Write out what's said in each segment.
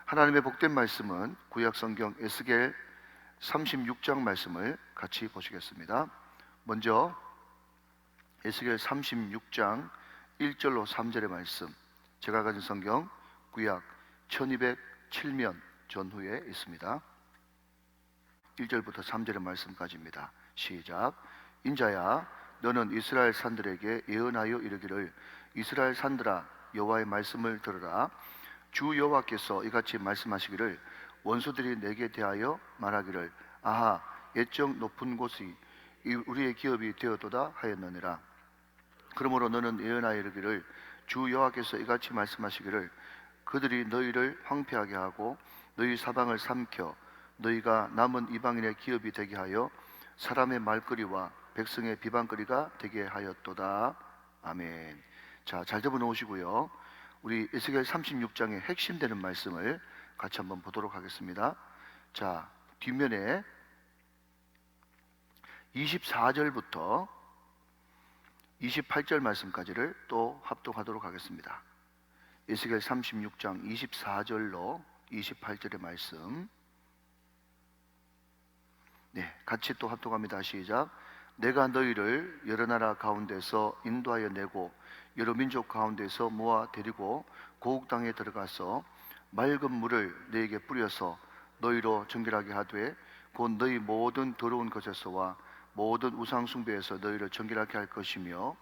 하나님의 복된 말씀은 구약성경 에스겔 36장 말씀을 같이 보시겠습니다. 먼저 에스겔 36장 1절로 3절의 말씀, 제가 가진 성경 구약 1207년 전후에 있습니다. 1절부터 3절의 말씀까지입니다. 시작. 인자야, 너는 이스라엘 산들에게 예언하여 이르기를, 이스라엘 산들아, 여호와의 말씀을 들으라. 주 여호와께서 이같이 말씀하시기를, 원수들이 내게 대하여 말하기를, 아하, 옛적 높은 곳이 우리의 기업이 되었도다 하였느니라. 그러므로 너는 예언하여 이르기를, 주 여호와께서 이같이 말씀하시기를, 그들이 너희를 황폐하게 하고 너희 사방을 삼켜 너희가 남은 이방인의 기업이 되게 하여 사람의 말거리와 백성의 비방거리가 되게 하였도다. 아멘. 자, 잘 접어 놓으시고요. 우리 에스겔 36장의 핵심되는 말씀을 같이 한번 보도록 하겠습니다. 자, 뒷면에 24절부터 28절 말씀까지를 또 합독하도록 하겠습니다. 에스겔 36장 24절로 28절의 말씀, 같이 또 합독합니다. 시작. 내가 너희를 여러 나라 가운데서 인도하여 내고 여러 민족 가운데서 모아 데리고 고국 땅에 들어가서 맑은 물을 너희에게 뿌려서 너희로 정결하게 하되, 곧 너희 모든 더러운 것에서와 모든 우상 숭배에서 너희를 정결하게 할 것이며,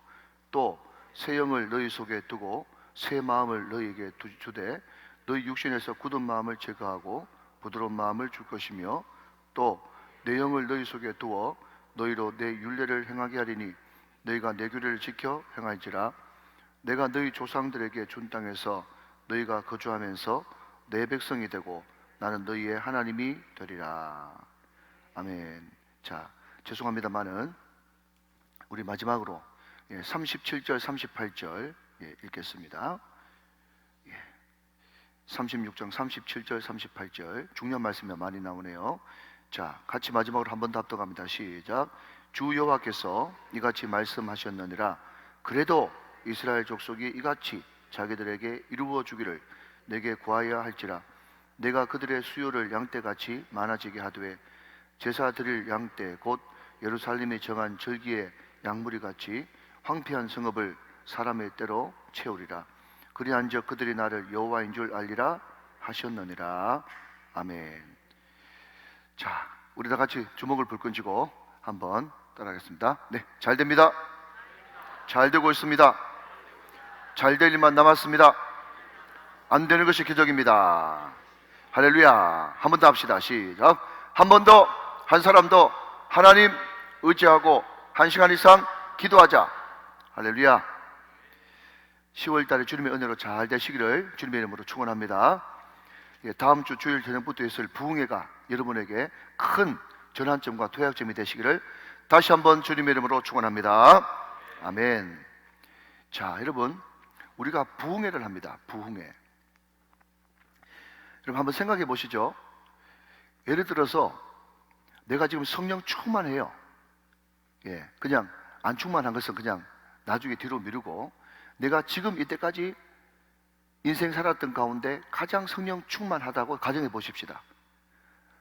또 새 영을 너희 속에 두고 새 마음을 너희에게 주되 너희 육신에서 굳은 마음을 제거하고 부드러운 마음을 줄 것이며, 또 내 영을 너희 속에 두어 너희로 내 율례를 행하게 하리니 너희가 내 규례를 지켜 행할지라. 내가 너희 조상들에게 준 땅에서 너희가 거주하면서 내 백성이 되고 나는 너희의 하나님이 되리라. 아멘. 자, 죄송합니다만은 우리 마지막으로 37절 38절 읽겠습니다. 36장 37절 38절 중요한 말씀이 많이 나오네요. 자, 같이 마지막으로 한 번 더 합독합니다. 시작. 주 여호와께서 이같이 말씀하셨느니라. 그래도 이스라엘 족속이 이같이 자기들에게 이루어 주기를 내게 구하여야 할지라. 내가 그들의 수요를 양떼같이 많아지게 하되 제사 드릴 양떼 곧 예루살렘이 정한 절기의 양무리같이 황폐한 성읍을 사람의 때로 채우리라. 그리한즉 그들이 나를 여호와인 줄 알리라 하셨느니라. 아멘. 자, 우리 다 같이 주먹을 불끈 쥐고 한번 따라하겠습니다. 네, 잘 됩니다. 잘 되고 있습니다. 잘 될 일만 남았습니다. 안 되는 것이 기적입니다. 할렐루야. 한 번 더 합시다. 시작. 한 번 더, 한 사람 더 하나님 의지하고 1시간 이상 기도하자. 할렐루야. 10월 달에 주님의 은혜로 잘 되시기를 주님의 이름으로 축원합니다. 다음 주 주일 저녁부터 있을 부흥회가 여러분에게 큰 전환점과 도약점이 되시기를 다시 한번 주님의 이름으로 축원합니다. 아멘. 자, 여러분, 우리가 부흥회를 합니다. 부흥회. 여러분 한번 생각해 보시죠. 예를 들어서 내가 지금 성령 충만해요. 그냥 안 충만한 것은 그냥 나중에 뒤로 미루고, 내가 지금 이때까지 인생 살았던 가운데 가장 성령 충만하다고 가정해 보십시다.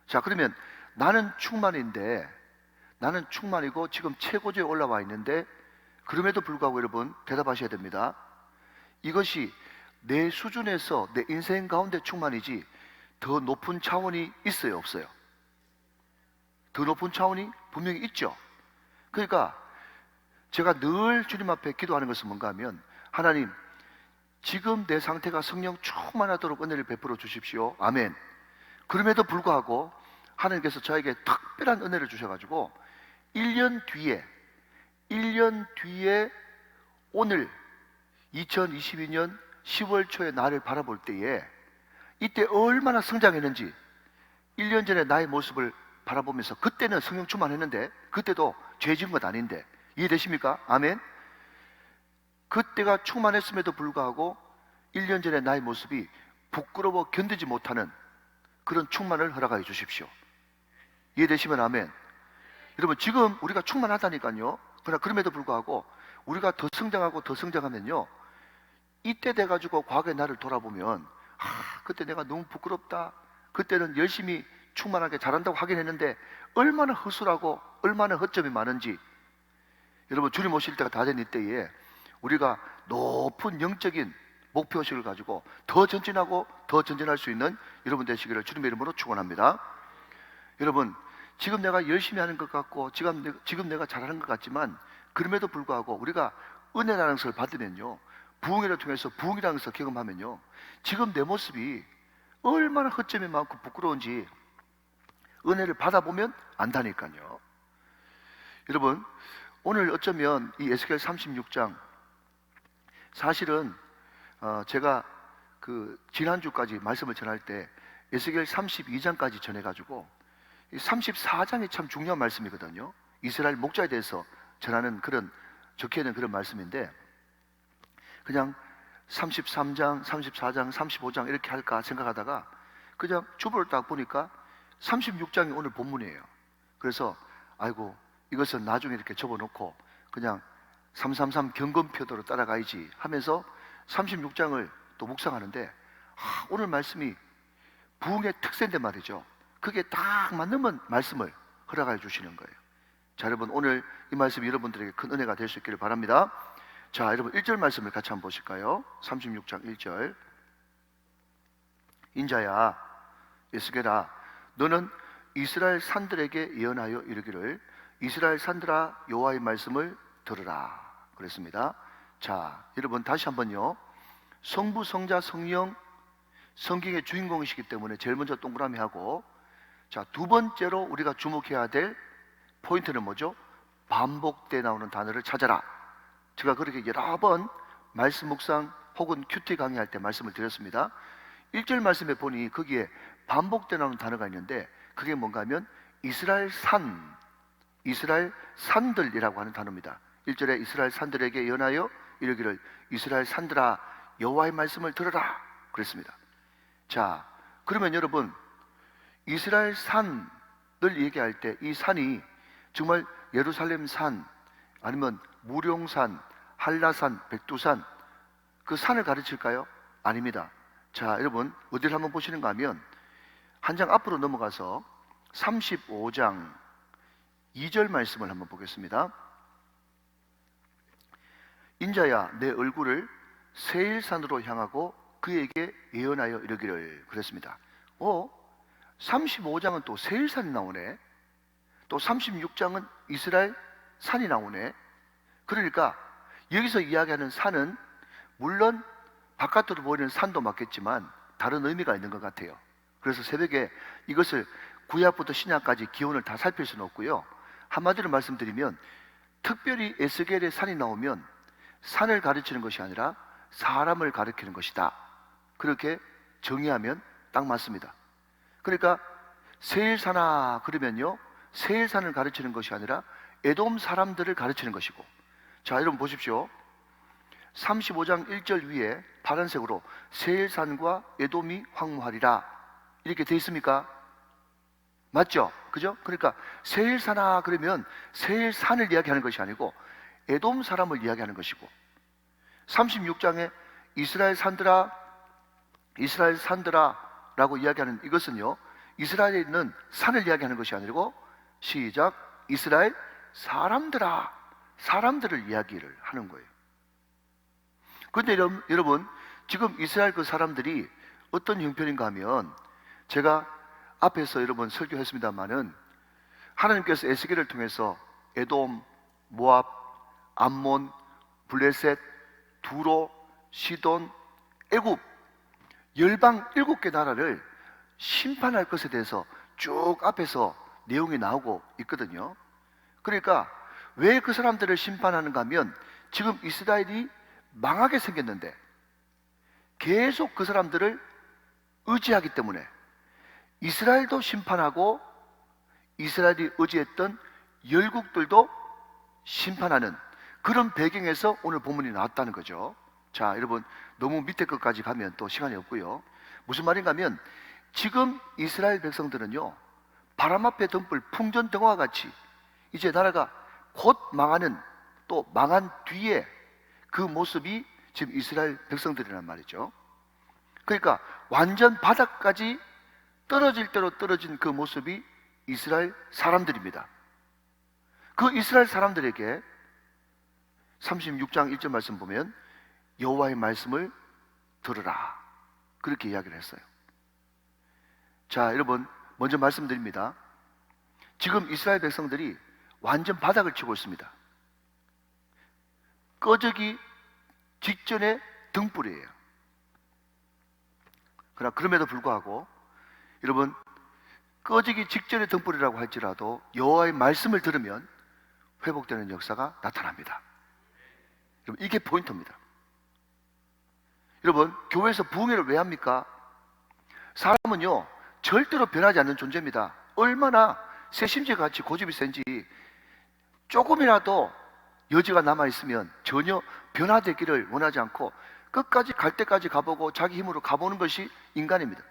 자, 그러면 나는 충만인데, 나는 충만이고 지금 최고조에 올라와 있는데, 그럼에도 불구하고 여러분 대답하셔야 됩니다. 이것이 내 수준에서 내 인생 가운데 충만이지 더 높은 차원이 있어요, 없어요? 더 높은 차원이 분명히 있죠. 그러니까 제가 늘 주님 앞에 기도하는 것은 뭔가 하면, 하나님, 지금 내 상태가 성령 충만하도록 은혜를 베풀어 주십시오. 아멘. 그럼에도 불구하고 하나님께서 저에게 특별한 은혜를 주셔가지고 1년 뒤에 오늘 2022년 10월 초에 나를 바라볼 때에 이때 얼마나 성장했는지 1년 전에 나의 모습을 바라보면서, 그때는 성령 충만했는데 그때도 죄 지은 것 아닌데, 이해되십니까? 아멘. 그때가 충만했음에도 불구하고 1년 전에 나의 모습이 부끄러워 견디지 못하는 그런 충만을 허락하여 주십시오. 이해되시면 아멘. 여러분, 지금 우리가 충만하다니까요. 그러나 그럼에도 불구하고 우리가 더 성장하고 더 성장하면요, 이때 돼가지고 과거의 나를 돌아보면 그때 내가 너무 부끄럽다. 그때는 열심히 충만하게 잘한다고 하긴 했는데 얼마나 허술하고 얼마나 허점이 많은지. 여러분, 주님 오실 때가 다 된 이때에 우리가 높은 영적인 목표의식을 가지고 더 전진하고 더 전진할 수 있는 여러분 되시기를 주님의 이름으로 축원합니다. 여러분, 지금 내가 열심히 하는 것 같고 지금 내가 잘하는 것 같지만 그럼에도 불구하고 우리가 은혜라는 것을 받으면요, 부흥회를 통해서 부흥이라는 것을 경험하면요, 지금 내 모습이 얼마나 허점이 많고 부끄러운지 은혜를 받아보면 안다니까요. 여러분, 오늘 어쩌면 이 에스겔 36장, 사실은 제가 지난주까지 말씀을 전할 때 에스겔 32장까지 전해가지고 이 34장이 참 중요한 말씀이거든요. 이스라엘 목자에 대해서 전하는 그런, 적혀있는 그런 말씀인데, 그냥 33장, 34장, 35장 이렇게 할까 생각하다가 그냥 주보를 딱 보니까 36장이 오늘 본문이에요. 그래서 아이고, 이것은 나중에 이렇게 접어놓고 그냥 333 경건표도로 따라가야지 하면서 36장을 또 묵상하는데, 오늘 말씀이 부흥의 특세인데 말이죠. 그게 딱 맞는 말씀을 허락해 주시는 거예요. 자, 여러분, 오늘 이 말씀이 여러분들에게 큰 은혜가 될 수 있기를 바랍니다. 자, 여러분, 1절 말씀을 같이 한번 보실까요? 36장 1절. 인자야, 에스겔아, 너는 이스라엘 산들에게 예언하여 이르기를, 이스라엘 산들아, 여호와의 말씀을 들으라 그랬습니다. 자, 여러분, 다시 한번요. 성부, 성자, 성령, 성경의 주인공이시기 때문에 제일 먼저 동그라미 하고, 자, 두 번째로 우리가 주목해야 될 포인트는 뭐죠? 반복돼 나오는 단어를 찾아라. 제가 그렇게 여러 번 말씀 묵상 혹은 큐티 강의할 때 말씀을 드렸습니다. 1절 말씀에 보니 거기에 반복돼 나오는 단어가 있는데, 그게 뭔가 하면 이스라엘 산, 이스라엘 산들이라고 하는 단어입니다. 1절에 이스라엘 산들에게 예언하여 이르기를, 이스라엘 산들아, 여호와의 말씀을 들으라 그랬습니다. 자, 그러면 여러분, 이스라엘 산을 얘기할 때 이 산이 정말 예루살렘 산, 아니면 무룡산, 한라산, 백두산, 그 산을 가르칠까요? 아닙니다. 자, 여러분, 어디를 한번 보시는가 하면 한 장 앞으로 넘어가서 35장 2절 말씀을 한번 보겠습니다. 인자야, 내 얼굴을 세일산으로 향하고 그에게 예언하여 이르기를 그랬습니다. 35장은 또 세일산이 나오네. 또 36장은 이스라엘 산이 나오네. 그러니까 여기서 이야기하는 산은 물론 바깥으로 보이는 산도 맞겠지만 다른 의미가 있는 것 같아요. 그래서 새벽에 이것을 구약부터 신약까지 기원을 다 살필 수는 없고요. 한마디로 말씀드리면 특별히 에스겔의 산이 나오면 산을 가르치는 것이 아니라 사람을 가르치는 것이다. 그렇게 정의하면 딱 맞습니다. 그러니까 세일산아 그러면요, 세일산을 가르치는 것이 아니라 에돔 사람들을 가르치는 것이고, 자, 여러분 보십시오. 35장 1절 위에 파란색으로 세일산과 에돔이 황무하리라 이렇게 돼 있습니까? 맞죠? 그죠? 그러니까 세일산아 그러면 세일산을 이야기하는 것이 아니고 에돔 사람을 이야기하는 것이고, 36장에 이스라엘 산들아, 이스라엘 산들아 라고 이야기하는 이것은요, 이스라엘에 있는 산을 이야기하는 것이 아니고, 시작, 이스라엘 사람들아, 사람들을 이야기를 하는 거예요. 그런데 여러분, 지금 이스라엘 그 사람들이 어떤 형편인가 하면, 제가 앞에서 여러분 설교했습니다마는 하나님께서 에스겔을 통해서 에돔, 모압, 암몬, 블레셋, 두로, 시돈, 애굽 열방 7개 나라를 심판할 것에 대해서 쭉 앞에서 내용이 나오고 있거든요. 그러니까 왜 그 사람들을 심판하는가 하면 지금 이스라엘이 망하게 생겼는데 계속 그 사람들을 의지하기 때문에 이스라엘도 심판하고 이스라엘이 의지했던 열국들도 심판하는 그런 배경에서 오늘 본문이 나왔다는 거죠. 자, 여러분, 너무 밑에 것까지 가면 또 시간이 없고요. 무슨 말인가 하면 지금 이스라엘 백성들은요, 바람 앞에 등불 풍전등화와 같이 이제 나라가 곧 망하는, 또 망한 뒤에 그 모습이 지금 이스라엘 백성들이란 말이죠. 그러니까 완전 바닥까지 떨어질 대로 떨어진 그 모습이 이스라엘 사람들입니다. 그 이스라엘 사람들에게 36장 1절 말씀 보면 여호와의 말씀을 들으라, 그렇게 이야기를 했어요. 자, 여러분, 먼저 말씀드립니다. 지금 이스라엘 백성들이 완전 바닥을 치고 있습니다. 꺼지기 직전의 등불이에요. 그러나 그럼에도 불구하고 여러분, 꺼지기 직전의 등불이라고 할지라도 여호와의 말씀을 들으면 회복되는 역사가 나타납니다. 여러분, 이게 포인트입니다. 여러분, 교회에서 부흥회를 왜 합니까? 사람은요 절대로 변하지 않는 존재입니다. 얼마나 새심지같이 고집이 센지 조금이라도 여지가 남아있으면 전혀 변화되기를 원하지 않고 끝까지 갈 때까지 가보고 자기 힘으로 가보는 것이 인간입니다.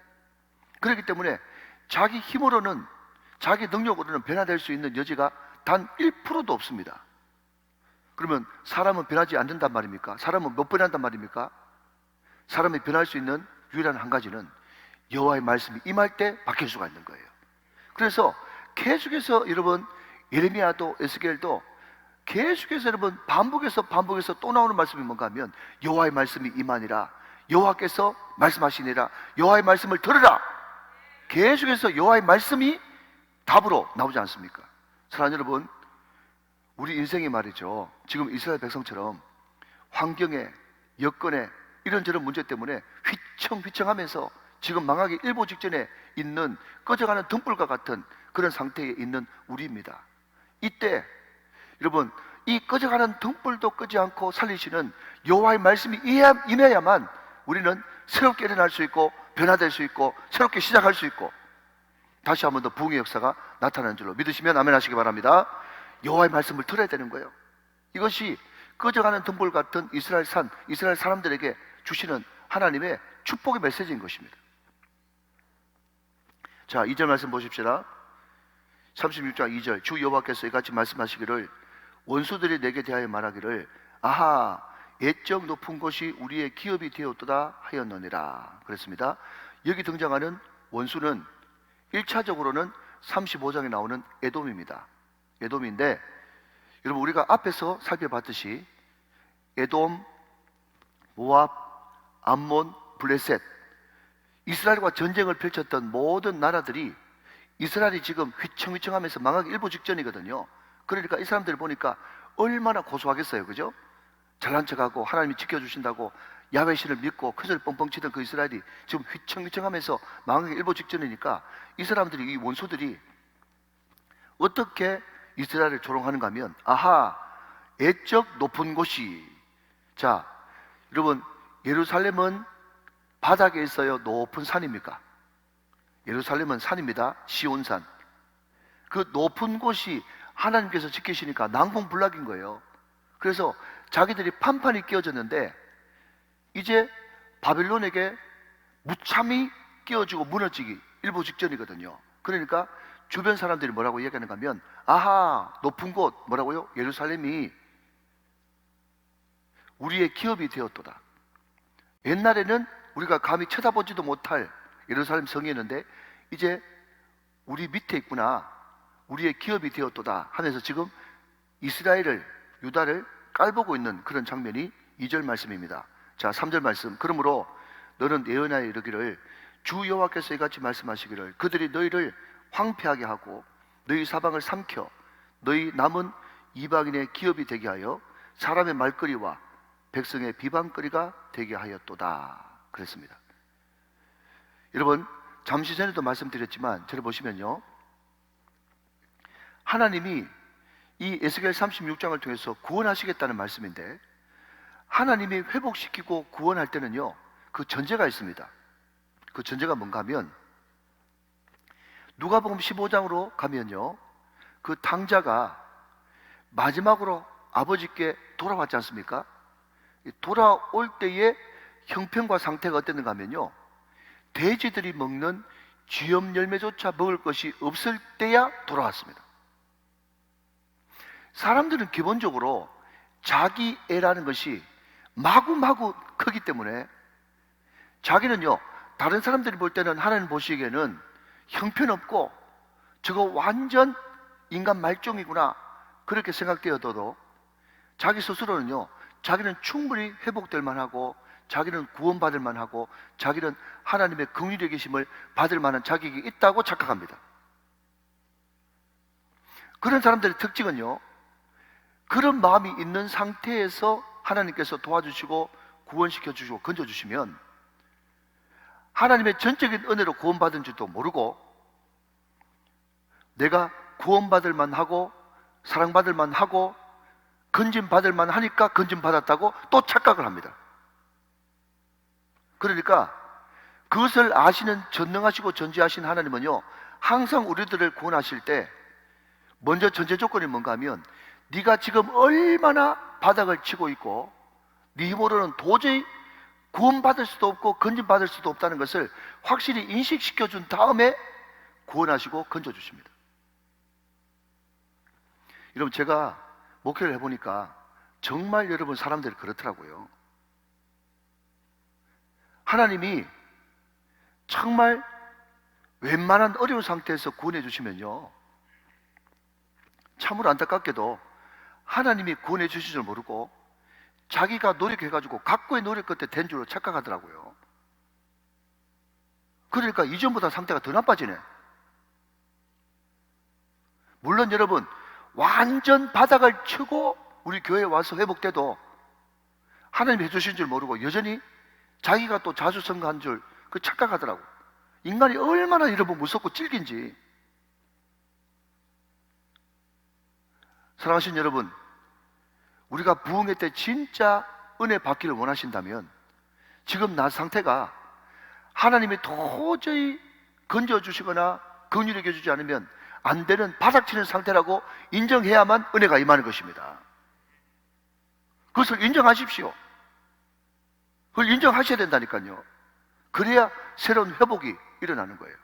그렇기 때문에 자기 힘으로는, 자기 능력으로는 변화될 수 있는 여지가 단 1%도 없습니다. 그러면 사람은 변하지 않는단 말입니까? 사람은 못 변한단 말입니까? 사람이 변할 수 있는 유일한 한 가지는 여호와의 말씀이 임할 때 바뀔 수가 있는 거예요. 그래서 계속해서 여러분, 예레미야도 에스겔도 계속해서 여러분 반복해서 또 나오는 말씀이 뭔가 하면 여호와의 말씀이 임하니라, 여호와께서 말씀하시니라, 여호와의 말씀을 들으라. 계속해서 여호와의 말씀이 답으로 나오지 않습니까? 사랑하는 여러분, 우리 인생이 말이죠, 지금 이스라엘 백성처럼 환경에, 여건에 이런저런 문제 때문에 휘청휘청하면서 지금 망하기 일보 직전에 있는 꺼져가는 등불과 같은 그런 상태에 있는 우리입니다. 이때 여러분, 이 꺼져가는 등불도 끄지 않고 살리시는 여호와의 말씀이 임해야만 우리는 새롭게 일어날 수 있고 변화될 수 있고 새롭게 시작할 수 있고 다시 한 번 더 부흥의 역사가 나타나는 줄로 믿으시면 아멘 하시기 바랍니다. 여호와의 말씀을 들어야 되는 거예요. 이것이 꺼져가는 등불 같은 이스라엘 사람들에게 주시는 하나님의 축복의 메시지인 것입니다. 자, 2절 말씀 보십시다. 36장 2절, 주 여호와께서 이같이 말씀하시기를 원수들이 내게 대하여 말하기를 아하, 옛적 높은 곳이 우리의 기업이 되었도다 하였느니라 그랬습니다. 여기 등장하는 원수는 1차적으로는 35장에 나오는 에돔입니다. 에돔인데 여러분, 우리가 앞에서 살펴봤듯이 에돔, 모압, 암몬, 블레셋, 이스라엘과 전쟁을 펼쳤던 모든 나라들이 이스라엘이 지금 휘청휘청하면서 망하기 일보 직전이거든요. 그러니까 이 사람들 보니까 얼마나 고소하겠어요, 그죠? 잘난 척하고 하나님이 지켜주신다고 야훼 신을 믿고 큰소리 뻥뻥 치던 그 이스라엘이 지금 휘청휘청하면서 망하기 일보 직전이니까 이 사람들이, 이 원수들이 어떻게 이스라엘을 조롱하는가 하면 아하, 옛적 높은 곳이, 자 여러분, 예루살렘은 바닥에 있어요, 높은 산입니까? 예루살렘은 산입니다. 시온산. 그 높은 곳이 하나님께서 지키시니까 난공불락인 거예요. 그래서 자기들이 판판이 끼어졌는데 이제 바벨론에게 무참히 끼어지고 무너지기 일보 직전이거든요. 그러니까 주변 사람들이 뭐라고 얘기하는가 하면 아하, 높은 곳, 뭐라고요? 예루살렘이 우리의 기업이 되었도다. 옛날에는 우리가 감히 쳐다보지도 못할 예루살렘 성이었는데 이제 우리 밑에 있구나, 우리의 기업이 되었도다 하면서 지금 이스라엘을, 유다를 깔보고 있는 그런 장면이 2절 말씀입니다. 자, 3절 말씀, 그러므로 너는 예언하여 이르기를 주 여호와께서 이같이 말씀하시기를 그들이 너희를 황폐하게 하고 너희 사방을 삼켜 너희 남은 이방인의 기업이 되게 하여 사람의 말거리와 백성의 비방거리가 되게 하였도다 그랬습니다. 여러분, 잠시 전에도 말씀드렸지만 저를 보시면요, 하나님이 이 에스겔 36장을 통해서 구원하시겠다는 말씀인데 하나님이 회복시키고 구원할 때는요 그 전제가 있습니다. 그 전제가 뭔가 하면 누가복음 15장으로 가면요, 그 탕자가 마지막으로 아버지께 돌아왔지 않습니까? 돌아올 때의 형편과 상태가 어땠는가 하면요, 돼지들이 먹는 쥐염 열매조차 먹을 것이 없을 때야 돌아왔습니다. 사람들은 기본적으로 자기 애라는 것이 마구마구 크기 때문에 자기는요, 다른 사람들이 볼 때는, 하나님 보시기에는 형편없고 저거 완전 인간 말종이구나 그렇게 생각되어도 자기 스스로는요, 자기는 충분히 회복될 만하고 자기는 구원받을 만하고 자기는 하나님의 긍휼의 계심을 받을 만한 자격이 있다고 착각합니다. 그런 사람들의 특징은요, 그런 마음이 있는 상태에서 하나님께서 도와주시고 구원시켜 주시고 건져 주시면 하나님의 전적인 은혜로 구원받은 줄도 모르고 내가 구원받을 만하고 사랑받을 만하고 건짐받을 만하니까 건짐받았다고 또 착각을 합니다. 그러니까 그것을 아시는 전능하시고 전지하신 하나님은요, 항상 우리들을 구원하실 때 먼저 전제 조건이 뭔가 하면 네가 지금 얼마나 바닥을 치고 있고 네 힘으로는 도저히 구원받을 수도 없고 건짐받을 수도 없다는 것을 확실히 인식시켜 준 다음에 구원하시고 건져 주십니다. 여러분, 제가 목회를 해보니까 정말 여러분 사람들이 그렇더라고요. 하나님이 정말 웬만한 어려운 상태에서 구원해 주시면요, 참으로 안타깝게도 하나님이 구원해 주실 줄 모르고 자기가 노력해가지고 각고의 노력 끝에 된 줄로 착각하더라고요. 그러니까 이전보다 상태가 더 나빠지네. 물론 여러분, 완전 바닥을 치고 우리 교회에 와서 회복돼도 하나님이 해주신 줄 모르고 여전히 자기가 또 자수성가한 줄 그 착각하더라고. 인간이 얼마나 여러분 무섭고 찔긴지. 사랑하신 여러분, 우리가 부흥회 때 진짜 은혜 받기를 원하신다면 지금 나 상태가 하나님이 도저히 건져주시거나 긍휼히 여겨주지 않으면 안 되는 바닥치는 상태라고 인정해야만 은혜가 임하는 것입니다. 그것을 인정하십시오. 그걸 인정하셔야 된다니까요. 그래야 새로운 회복이 일어나는 거예요.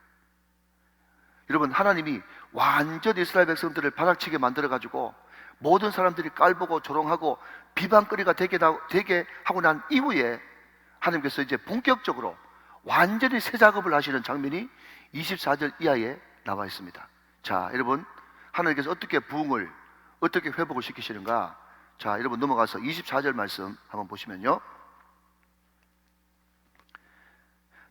여러분, 하나님이 완전 이스라엘 백성들을 바닥치게 만들어가지고 모든 사람들이 깔보고 조롱하고 비방거리가 되게 하고 난 이후에 하나님께서 이제 본격적으로 완전히 새 작업을 하시는 장면이 24절 이하에 나와 있습니다. 자, 여러분, 하나님께서 어떻게 부흥을, 어떻게 회복을 시키시는가? 자, 여러분 넘어가서 24절 말씀 한번 보시면요,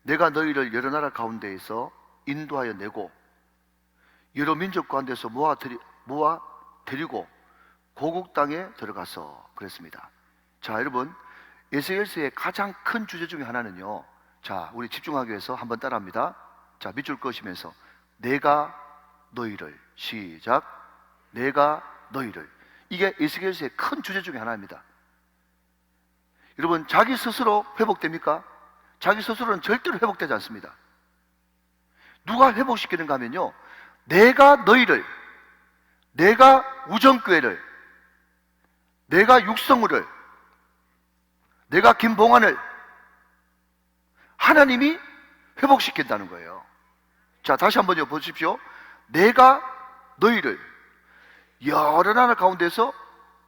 내가 너희를 여러 나라 가운데에서 인도하여 내고 여러 민족 가운데서 모아 데리고 고국 땅에 들어가서 그랬습니다. 자, 여러분, 에스겔서의 가장 큰 주제 중에 하나는요, 자, 우리 집중하기 위해서 한번 따라합니다. 자, 밑줄 그으시면서 내가 너희를, 시작, 내가 너희를. 이게 에스겔서의 큰 주제 중에 하나입니다. 여러분, 자기 스스로 회복됩니까? 자기 스스로는 절대로 회복되지 않습니다. 누가 회복시키는가 하면요, 내가 너희를, 내가 우정교회를, 내가 육성우를, 내가 김봉환을 하나님이 회복시킨다는 거예요. 자, 다시 한번 보십시오. 내가 너희를 여러 나라 가운데서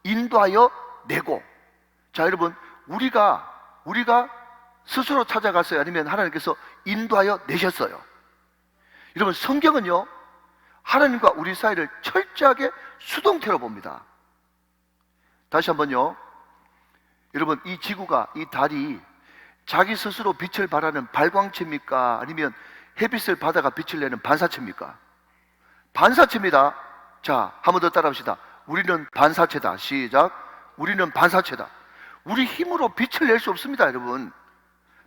인도하여 내고. 자, 여러분, 우리가 스스로 찾아갔어요? 아니면 하나님께서 인도하여 내셨어요? 여러분, 성경은요, 하나님과 우리 사이를 철저하게 수동태로 봅니다. 다시 한번요. 여러분, 이 지구가, 이 달이 자기 스스로 빛을 발하는 발광체입니까? 아니면 햇빛을 받아가 빛을 내는 반사체입니까? 반사체입니다. 자, 한 번 더 따라합시다. 우리는 반사체다. 시작. 우리는 반사체다. 우리 힘으로 빛을 낼 수 없습니다, 여러분.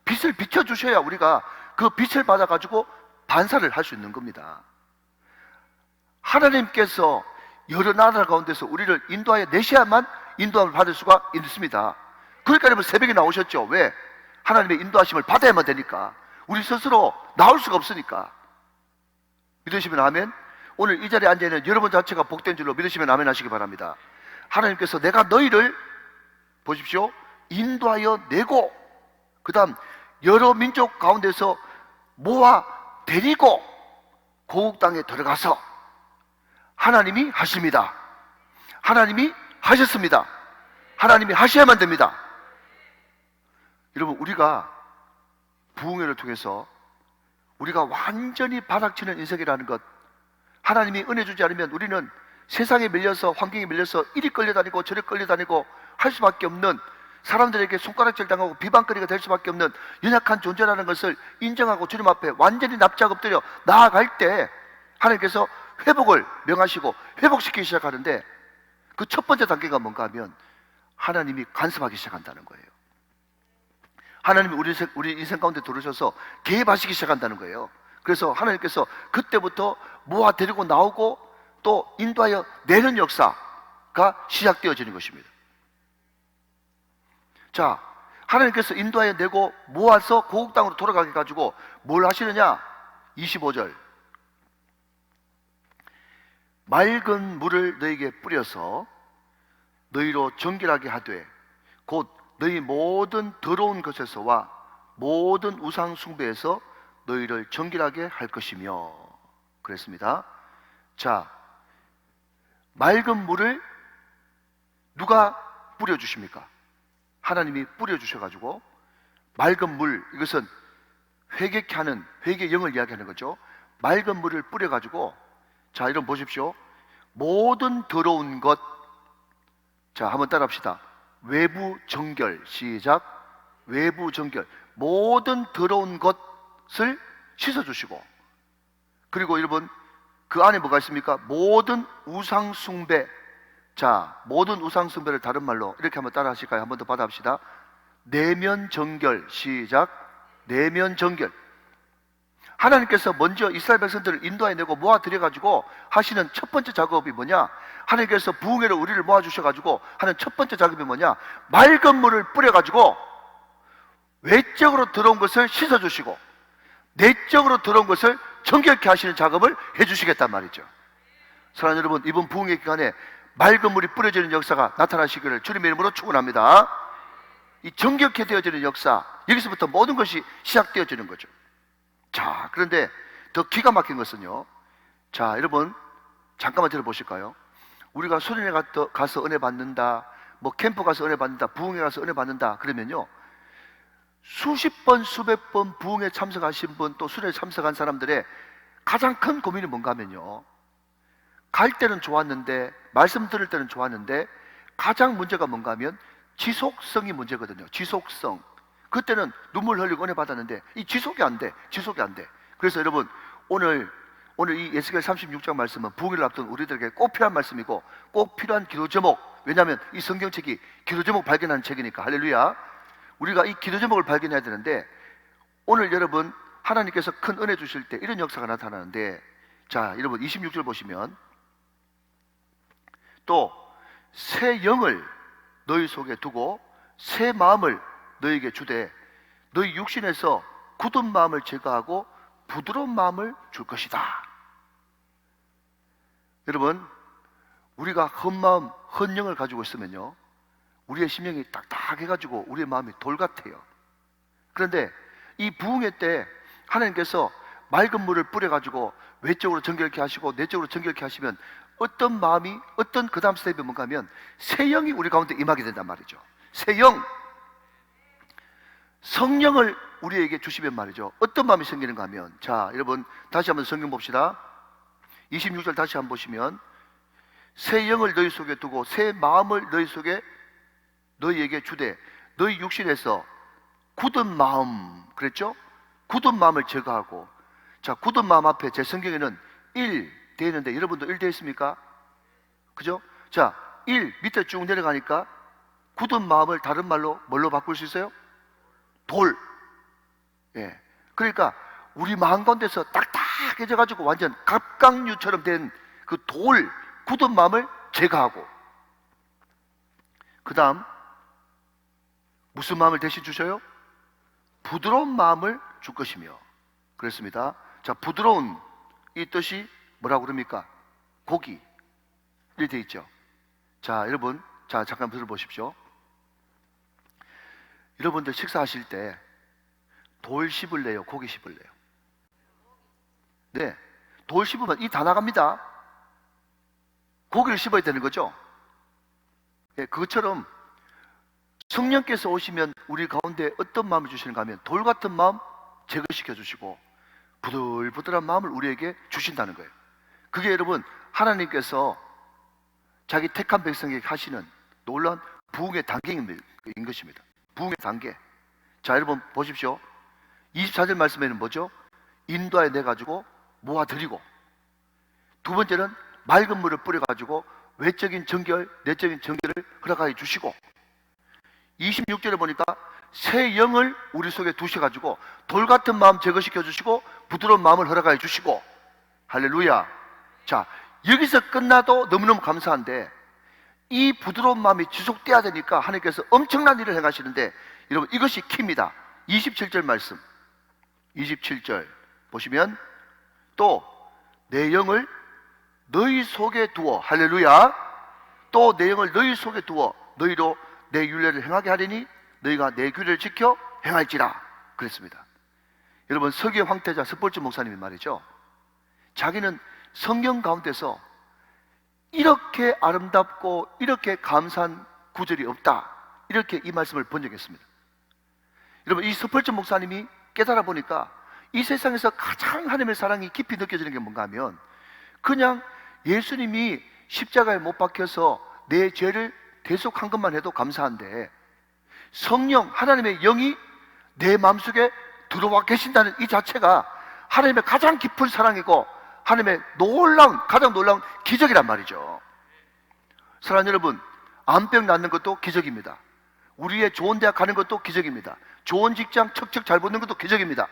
빛을 비춰주셔야 우리가 그 빛을 받아가지고 반사를 할 수 있는 겁니다. 하나님께서 여러 나라 가운데서 우리를 인도하여 내셔야만 인도함을 받을 수가 있습니다. 그러니까 여러분 새벽에 나오셨죠. 왜? 하나님의 인도하심을 받아야만 되니까. 우리 스스로 나올 수가 없으니까. 믿으시면 아멘. 오늘 이 자리에 앉아있는 여러분 자체가 복된 줄로 믿으시면 아멘 하시기 바랍니다. 하나님께서 내가 너희를, 보십시오, 인도하여 내고, 그 다음 여러 민족 가운데서 모아 데리고 고국 땅에 들어가서 하나님이 하십니다. 하나님이 하셨습니다. 하나님이 하셔야만 됩니다. 여러분, 우리가 부흥회를 통해서 우리가 완전히 바닥치는 인생이라는 것, 하나님이 은혜 주지 않으면 우리는 세상에 밀려서, 환경에 밀려서 이리 끌려다니고 저리 끌려다니고 할 수밖에 없는, 사람들에게 손가락질 당하고 비방거리가 될 수밖에 없는 연약한 존재라는 것을 인정하고 주님 앞에 완전히 납작 엎드려 나아갈 때 하나님께서 회복을 명하시고 회복시키기 시작하는데, 그 첫 번째 단계가 뭔가 하면 하나님이 간섭하기 시작한다는 거예요. 하나님이 우리 인생 가운데 들어오셔서 개입하시기 시작한다는 거예요. 그래서 하나님께서 그때부터 모아 데리고 나오고 또 인도하여 내는 역사가 시작되어지는 것입니다. 자, 하나님께서 인도하여 내고 모아서 고국 땅으로 돌아가게 해가지고 뭘 하시느냐? 25절, 맑은 물을 너에게 뿌려서 너희로 정결하게 하되 곧 너희 모든 더러운 것에서와 모든 우상 숭배에서 너희를 정결하게 할 것이며 그랬습니다. 자, 맑은 물을 누가 뿌려주십니까? 하나님이 뿌려주셔가지고, 맑은 물, 이것은 회개케 하는, 회개의 영을 이야기하는 거죠. 맑은 물을 뿌려가지고, 자, 이런 보십시오. 모든 더러운 것, 자, 한번 따라 합시다. 외부 정결, 시작. 외부 정결, 모든 더러운 것을 씻어주시고, 그리고 여러분 그 안에 뭐가 있습니까? 모든 우상 숭배. 자, 모든 우상 숭배를 다른 말로 이렇게 한번 따라 하실까요? 한번 더 받아봅시다. 내면 정결, 시작. 내면 정결. 하나님께서 먼저 이스라엘 백성들을 인도해 내고 모아들여가지고 하시는 첫 번째 작업이 뭐냐? 하나님께서 부흥회로 우리를 모아주셔가지고 하는 첫 번째 작업이 뭐냐? 맑은 물을 뿌려가지고 외적으로 들어온 것을 씻어주시고 내적으로 들어온 것을 정결케 하시는 작업을 해주시겠단 말이죠. 사랑하는 여러분, 이번 부흥회 기간에 맑은 물이 뿌려지는 역사가 나타나시기를 주님의 이름으로 축원합니다. 이 정결케 되어지는 역사, 여기서부터 모든 것이 시작되어지는 거죠. 자, 그런데 더 기가 막힌 것은요, 자, 여러분 잠깐만 들어보실까요? 우리가 수련회 가서 은혜 받는다, 뭐 캠프 가서 은혜 받는다, 부흥회 가서 은혜 받는다 그러면요, 수십 번 수백 번 부흥회 참석하신 분, 또 수련회 참석한 사람들의 가장 큰 고민이 뭔가 하면요, 갈 때는 좋았는데, 말씀 들을 때는 좋았는데 가장 문제가 뭔가 하면 지속성이 문제거든요. 지속성. 그때는 눈물 흘리고 은혜 받았는데 이 지속이 안 돼. 지속이 안 돼. 그래서 여러분, 오늘 이 에스겔 36장 말씀은 부흥회를 앞둔 우리들에게 꼭 필요한 말씀이고 꼭 필요한 기도 제목. 왜냐하면 이 성경책이 기도 제목 발견하는 책이니까. 할렐루야. 우리가 이 기도 제목을 발견해야 되는데, 오늘 여러분 하나님께서 큰 은혜 주실 때 이런 역사가 나타나는데, 자, 여러분 26절 보시면, 또 새 영을 너희 속에 두고 새 마음을 너희에게 주되 너희 육신에서 굳은 마음을 제거하고 부드러운 마음을 줄 것이다. 여러분, 우리가 헛마음, 헛영을 가지고 있으면요, 우리의 심령이 딱딱해가지고 우리의 마음이 돌 같아요. 그런데 이 부흥회 때 하나님께서 맑은 물을 뿌려가지고 외적으로 정결케 하시고 내적으로 정결케 하시면 어떤 마음이, 어떤 그 다음 스텝이 뭔가 하면 새 영이 우리 가운데 임하게 된단 말이죠. 새 영, 성령을 우리에게 주시면 말이죠, 어떤 마음이 생기는가 하면, 자, 여러분 다시 한번 성경 봅시다. 26절 다시 한번 보시면, 새 영을 너희 속에 두고 새 마음을 너희 속에 너희에게 주되 너희 육신에서 굳은 마음, 그랬죠? 굳은 마음을 제거하고. 자, 굳은 마음 앞에 제 성경에는 1 되어 있는데 여러분도 1 되어 있습니까? 그죠? 자, 1 밑에 쭉 내려가니까 굳은 마음을 다른 말로 뭘로 바꿀 수 있어요? 돌. 예. 그러니까 우리 마음 가운데서 딱딱해져 가지고 완전 갑각류처럼 된 그 돌, 굳은 마음을 제거하고, 그 다음 무슨 마음을 대신 주셔요? 부드러운 마음을 줄 것이며 그랬습니다. 자, 부드러운, 이 뜻이 뭐라고 그럽니까? 고기. 이렇게 되어 있죠. 자, 여러분, 자, 잠깐 들어보십시오. 여러분들 식사하실 때 돌 씹을래요? 고기 씹을래요? 네, 돌 씹으면 이 다 나갑니다. 고기를 씹어야 되는 거죠. 예, 그것처럼 성령께서 오시면 우리 가운데 어떤 마음을 주시는가 하면 돌 같은 마음, 제거시켜 주시고 부들부들한 마음을 우리에게 주신다는 거예요. 그게 여러분 하나님께서 자기 택한 백성에게 하시는 놀라운 부흥의 단계인 것입니다. 부흥의 단계. 자, 여러분 보십시오. 24절 말씀에는 뭐죠? 인도하여 내가지고 모아드리고, 두 번째는 맑은 물을 뿌려가지고 외적인 정결, 내적인 정결을 허락하여 주시고, 26절에 보니까 새 영을 우리 속에 두셔가지고 돌같은 마음 제거시켜 주시고 부드러운 마음을 허락하여 주시고. 할렐루야. 자, 여기서 끝나도 너무너무 감사한데 이 부드러운 마음이 지속돼야 되니까 하나님께서 엄청난 일을 행하시는데, 여러분 이것이 키입니다. 27절 말씀, 27절 보시면 또 내 영을 너희 속에 두어, 할렐루야, 또 내 영을 너희 속에 두어 너희로 내 율례를 행하게 하리니 너희가 내 규례를 지켜 행할지라 그랬습니다. 여러분 서기의 황태자 스폴츠 목사님이 말이죠, 자기는 성경 가운데서 이렇게 아름답고 이렇게 감사한 구절이 없다, 이렇게 이 말씀을 번역했습니다. 여러분 이 스폴츠 목사님이 깨달아 보니까 이 세상에서 가장 하나님의 사랑이 깊이 느껴지는 게 뭔가 하면 그냥 예수님이 십자가에 못 박혀서 내 죄를 대속한 것만 해도 감사한데 성령 하나님의 영이 내 마음속에 들어와 계신다는 이 자체가 하나님의 가장 깊은 사랑이고 하나님의 가장 놀라운 기적이란 말이죠. 사랑하는 여러분, 암병 낫는 것도 기적입니다. 우리의 좋은 대학 가는 것도 기적입니다. 좋은 직장 척척 잘 붙는 것도 기적입니다.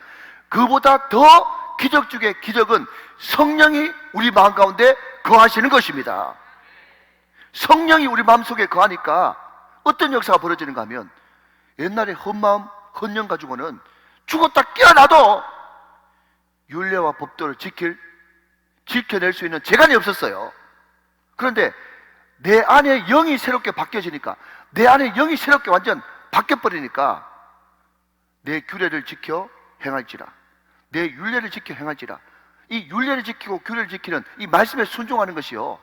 그보다 더 기적 중의 기적은 성령이 우리 마음 가운데 거하시는 것입니다. 성령이 우리 마음속에 거하니까 어떤 역사가 벌어지는가 하면, 옛날에 헛마음 헛령 가지고는 죽었다 깨어나도 율례와 법도를 지켜낼 수 있는 재간이 없었어요. 그런데 내 안에 영이 새롭게 바뀌어지니까, 내 안에 영이 새롭게 완전 바뀌어버리니까 내 규례를 지켜 행할지라, 내 율례를 지켜 행할지라. 이 율례를 지키고 규례를 지키는 이 말씀에 순종하는 것이요,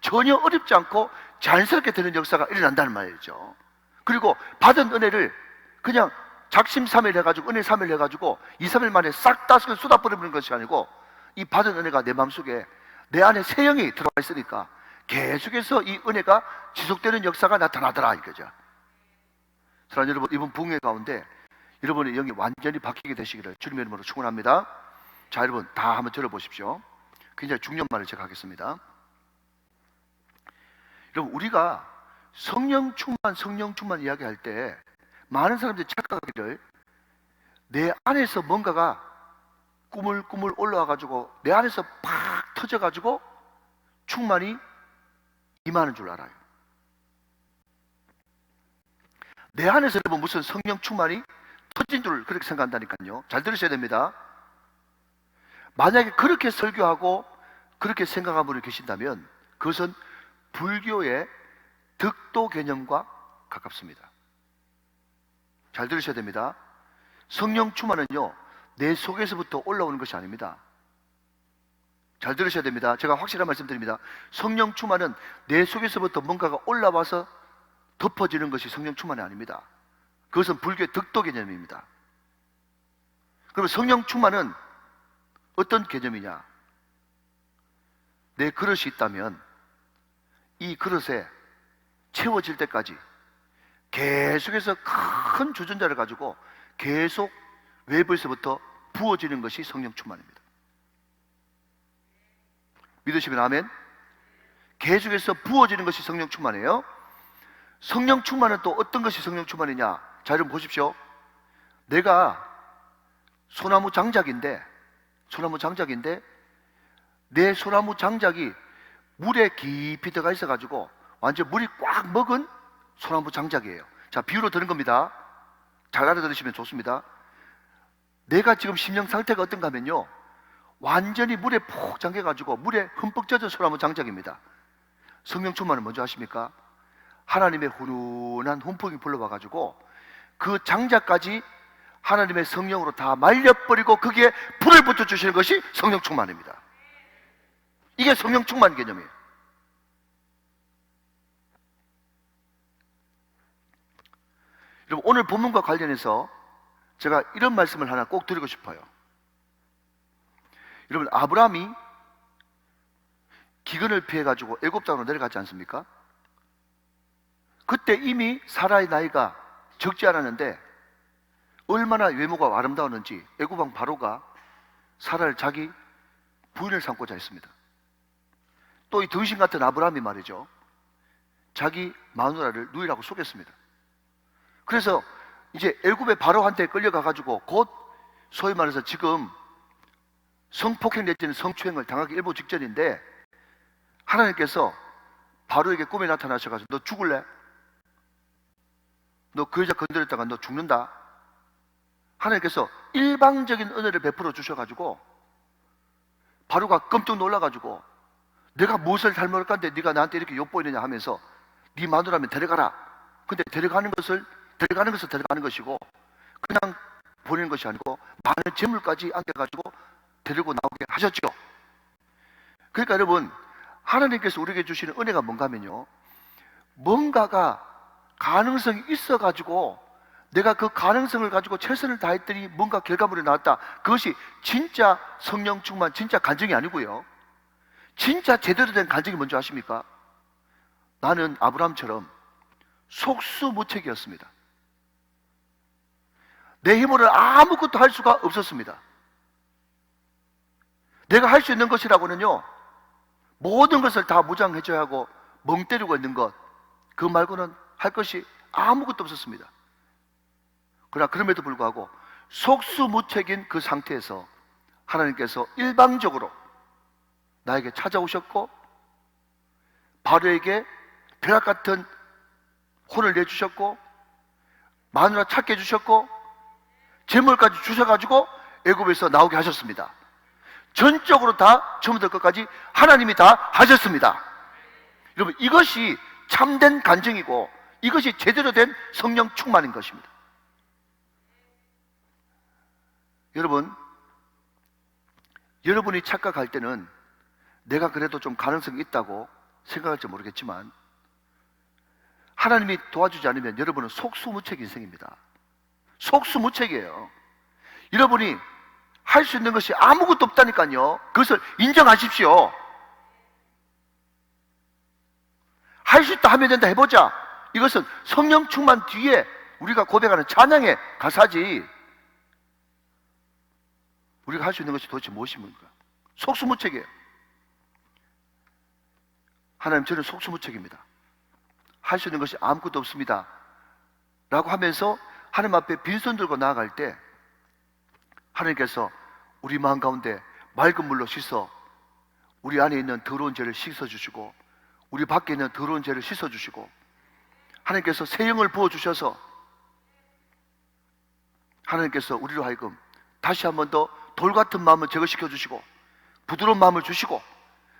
전혀 어렵지 않고 자연스럽게 되는 역사가 일어난다는 말이죠. 그리고 받은 은혜를 그냥 작심삼일 해가지고 은혜 3일 해가지고 2, 3일 만에 싹 다 쏟아버리는 것이 아니고, 이 받은 은혜가 내 마음속에 내 안에 새 영이 들어와 있으니까 계속해서 이 은혜가 지속되는 역사가 나타나더라 이거죠. 사랑하는 여러분, 이번 부흥회 가운데 여러분의 영이 완전히 바뀌게 되시기를 주님의 이름으로 축원합니다. 자, 여러분 다 한번 들어보십시오. 굉장히 중요한 말을 제가 하겠습니다. 여러분 우리가 성령 충만 이야기할 때 많은 사람들이 착각하기를 내 안에서 뭔가가 꾸물꾸물 올라와가지고 내 안에서 팍 터져가지고 충만이 임하는 줄 알아요. 내 안에서 여러분 무슨 성령 충만이 터진 줄 그렇게 생각한다니까요. 잘 들으셔야 됩니다. 만약에 그렇게 설교하고 그렇게 생각하는 분이 계신다면 그것은 불교의 득도 개념과 가깝습니다. 잘 들으셔야 됩니다. 성령 충만은요, 내 속에서부터 올라오는 것이 아닙니다. 잘 들으셔야 됩니다. 제가 확실한 말씀 드립니다. 성령 충만은 내 속에서부터 뭔가가 올라와서 덮어지는 것이 성령 충만이 아닙니다. 그것은 불교의 득도 개념입니다. 그러면 성령 충만은 어떤 개념이냐? 내 그릇이 있다면 이 그릇에 채워질 때까지 계속해서 큰 주전자를 가지고 계속 외부에서부터 부어지는 것이 성령 충만입니다. 믿으시면 아멘? 계속해서 부어지는 것이 성령 충만이에요. 성령 충만은 또 어떤 것이 성령 충만이냐? 자, 여러분 보십시오. 내가 소나무 장작인데 내 소나무 장작이 물에 깊이 들어가 있어가지고 완전 물이 꽉 먹은 소나무 장작이에요. 자, 비유로 드는 겁니다. 잘 알아들으시면 좋습니다. 내가 지금 심령 상태가 어떤가 하면요, 완전히 물에 푹 잠겨가지고 물에 흠뻑 젖은 소나무 장작입니다. 성령 충만은 먼저 하십니까? 하나님의 훈훈한 훈풍이 불러와가지고 그 장작까지 하나님의 성령으로 다 말려버리고 거기에 불을 붙여주시는 것이 성령 충만입니다. 이게 성령 충만 개념이에요. 여러분 오늘 본문과 관련해서 제가 이런 말씀을 하나 꼭 드리고 싶어요. 여러분, 아브라함이 기근을 피해가지고 애굽 땅으로 내려갔지 않습니까? 그때 이미 사라의 나이가 적지 않았는데 얼마나 외모가 아름다웠는지 애굽 왕 바로가 사라를 자기 부인을 삼고자 했습니다. 또 이 등신 같은 아브라함이 말이죠, 자기 마누라를 누이라고 속였습니다. 그래서 이제 애굽의 바로한테 끌려가가지고 곧 소위 말해서 지금 성폭행 내지는 성추행을 당하기 일보 직전인데 하나님께서 바로에게 꿈에 나타나셔가지고 너 죽을래? 너 그 여자 건드렸다가 너 죽는다. 하나님께서 일방적인 은혜를 베풀어 주셔가지고 바로가 깜짝 놀라가지고 내가 무엇을 잘못할까는데 네가 나한테 이렇게 엿보이느냐 하면서 네 마누라면 데려가라. 근데 데려가는 것은 데려가는 것이고 그냥 보내는 것이 아니고 많은 재물까지 안겨가지고 데리고 나오게 하셨죠. 그러니까 여러분, 하나님께서 우리에게 주시는 은혜가 뭔가 하면요, 뭔가가 가능성이 있어가지고 내가 그 가능성을 가지고 최선을 다했더니 뭔가 결과물이 나왔다. 그것이 진짜 성령 충만, 진짜 간증이 아니고요. 진짜 제대로 된 간증이 뭔지 아십니까? 나는 아브라함처럼 속수무책이었습니다. 내 힘으로 아무것도 할 수가 없었습니다. 내가 할 수 있는 것이라고는요, 모든 것을 다 무장해줘야 하고 멍 때리고 있는 것, 그 말고는 할 것이 아무것도 없었습니다. 그러나 그럼에도 불구하고 속수무책인 그 상태에서 하나님께서 일방적으로 나에게 찾아오셨고 바로에게 벼락 같은 혼을 내주셨고 마누라 찾게 해주셨고 재물까지 주셔가지고 애굽에서 나오게 하셨습니다. 전적으로 다 처음부터 끝까지 하나님이 다 하셨습니다. 여러분, 이것이 참된 간증이고 이것이 제대로 된 성령 충만인 것입니다. 여러분, 여러분이 착각할 때는 내가 그래도 좀 가능성이 있다고 생각할지 모르겠지만 하나님이 도와주지 않으면 여러분은 속수무책 인생입니다. 속수무책이에요. 여러분이 할 수 있는 것이 아무것도 없다니까요. 그것을 인정하십시오. 할 수 있다 하면 된다 해보자. 이것은 성령 충만 뒤에 우리가 고백하는 찬양의 가사지, 우리가 할 수 있는 것이 도대체 무엇입니까? 속수무책이에요. 하나님, 저는 속수무책입니다. 할 수 있는 것이 아무것도 없습니다 라고 하면서 하나님 앞에 빈손 들고 나아갈 때 하나님께서 우리 마음 가운데 맑은 물로 씻어 우리 안에 있는 더러운 죄를 씻어주시고 우리 밖에 있는 더러운 죄를 씻어주시고 하나님께서 새 영을 부어주셔서 하나님께서 우리로 하여금 다시 한 번 더 돌같은 마음을 제거시켜 주시고 부드러운 마음을 주시고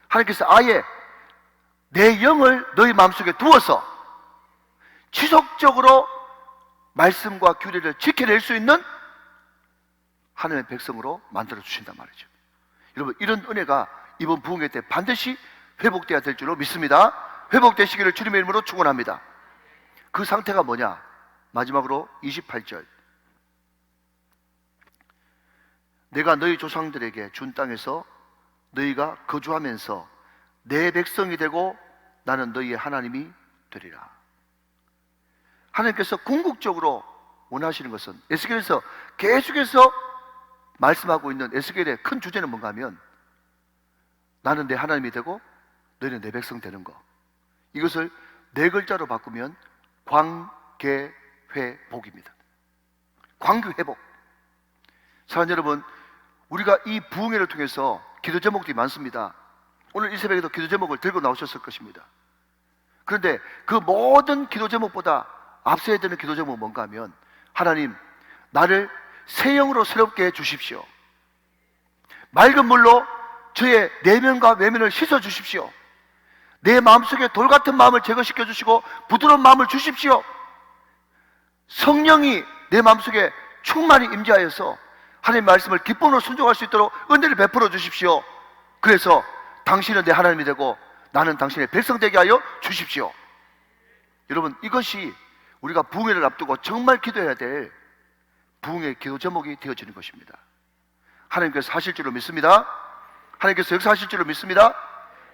하나님께서 아예 내 영을 너희 마음속에 두어서 지속적으로 말씀과 규례를 지켜낼 수 있는 하나님의 백성으로 만들어 주신단 말이죠. 여러분, 이런 은혜가 이번 부흥회 때 반드시 회복되어야 될 줄로 믿습니다. 회복되시기를 주님의 이름으로 축원합니다. 그 상태가 뭐냐? 마지막으로 28절, 내가 너희 조상들에게 준 땅에서 너희가 거주하면서 내 백성이 되고 나는 너희의 하나님이 되리라. 하나님께서 궁극적으로 원하시는 것은 에스겔에서 계속해서 말씀하고 있는 에스겔의 큰 주제는 뭔가 하면 나는 내 하나님이 되고 너희는 내 백성 되는 거. 이것을 네 글자로 바꾸면 관계회복입니다. 관계회복. 사랑하는 여러분, 우리가 이 부흥회를 통해서 기도 제목들이 많습니다. 오늘 이 새벽에도 기도 제목을 들고 나오셨을 것입니다. 그런데 그 모든 기도 제목보다 앞서야 되는 기도 제목은 뭔가 하면 하나님, 나를 새 영으로 새롭게 해 주십시오. 맑은 물로 저의 내면과 외면을 씻어 주십시오. 내 마음속에 돌 같은 마음을 제거시켜 주시고 부드러운 마음을 주십시오. 성령이 내 마음속에 충만히 임재하여서 하나님의 말씀을 기쁨으로 순종할 수 있도록 은혜를 베풀어 주십시오. 그래서 당신은 내 하나님이 되고 나는 당신의 백성 되게 하여 주십시오. 여러분, 이것이 우리가 부흥회를 앞두고 정말 기도해야 될 부흥의 기도 제목이 되어지는 것입니다. 하나님께서 하실 줄로 믿습니다. 하나님께서 역사하실 줄로 믿습니다.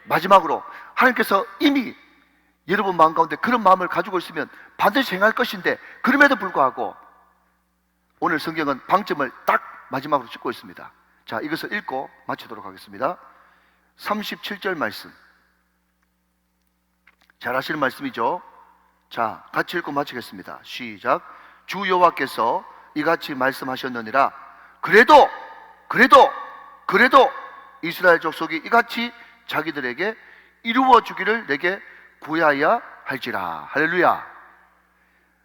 마지막으로 하나님께서 이미 여러분 마음 가운데 그런 마음을 가지고 있으면 반드시 행할 것인데, 그럼에도 불구하고 오늘 성경은 방점을 딱 마지막으로 찍고 있습니다. 자, 이것을 읽고 마치도록 하겠습니다. 37절 말씀, 잘 아시는 말씀이죠? 자, 같이 읽고 마치겠습니다. 시작. 주 여호와께서 이같이 말씀하셨느니라. 그래도 이스라엘 족속이 이같이 자기들에게 이루어 주기를 내게 구하여야 할지라. 할렐루야.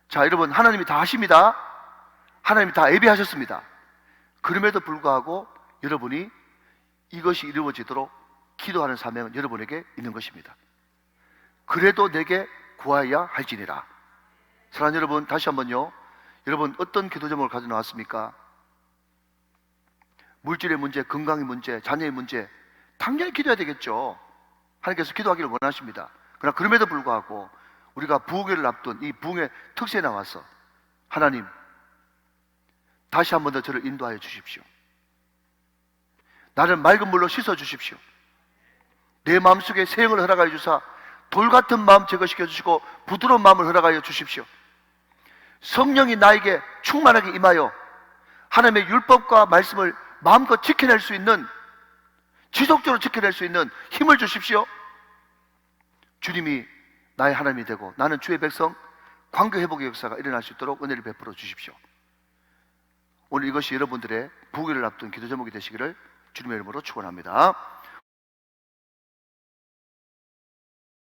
자, 여러분, 하나님이 다 하십니다. 하나님이 다 예비하셨습니다. 그럼에도 불구하고 여러분이 이것이 이루어지도록 기도하는 사명은 여러분에게 있는 것입니다. 그래도 내게 구하여야 할지니라. 사랑하는 여러분, 다시 한번요. 여러분, 어떤 기도 제목을 가져 나왔습니까? 물질의 문제, 건강의 문제, 자녀의 문제, 당연히 기도해야 되겠죠. 하나님께서 기도하기를 원하십니다. 그러나 그럼에도 불구하고 우리가 부흥회를 앞둔 이 부흥회 특세에 나와서 하나님, 다시 한 번 더 저를 인도하여 주십시오. 나를 맑은 물로 씻어 주십시오. 내 마음속에 새 영을 허락하여 주사 돌 같은 마음 제거시켜 주시고 부드러운 마음을 허락하여 주십시오. 성령이 나에게 충만하게 임하여 하나님의 율법과 말씀을 마음껏 지켜낼 수 있는, 지속적으로 지켜낼 수 있는 힘을 주십시오. 주님이 나의 하나님이 되고 나는 주의 백성, 관계 회복의 역사가 일어날 수 있도록 은혜를 베풀어 주십시오. 오늘 이것이 여러분들의 부흥회를 앞둔 기도 제목이 되시기를 주님의 이름으로 축원합니다.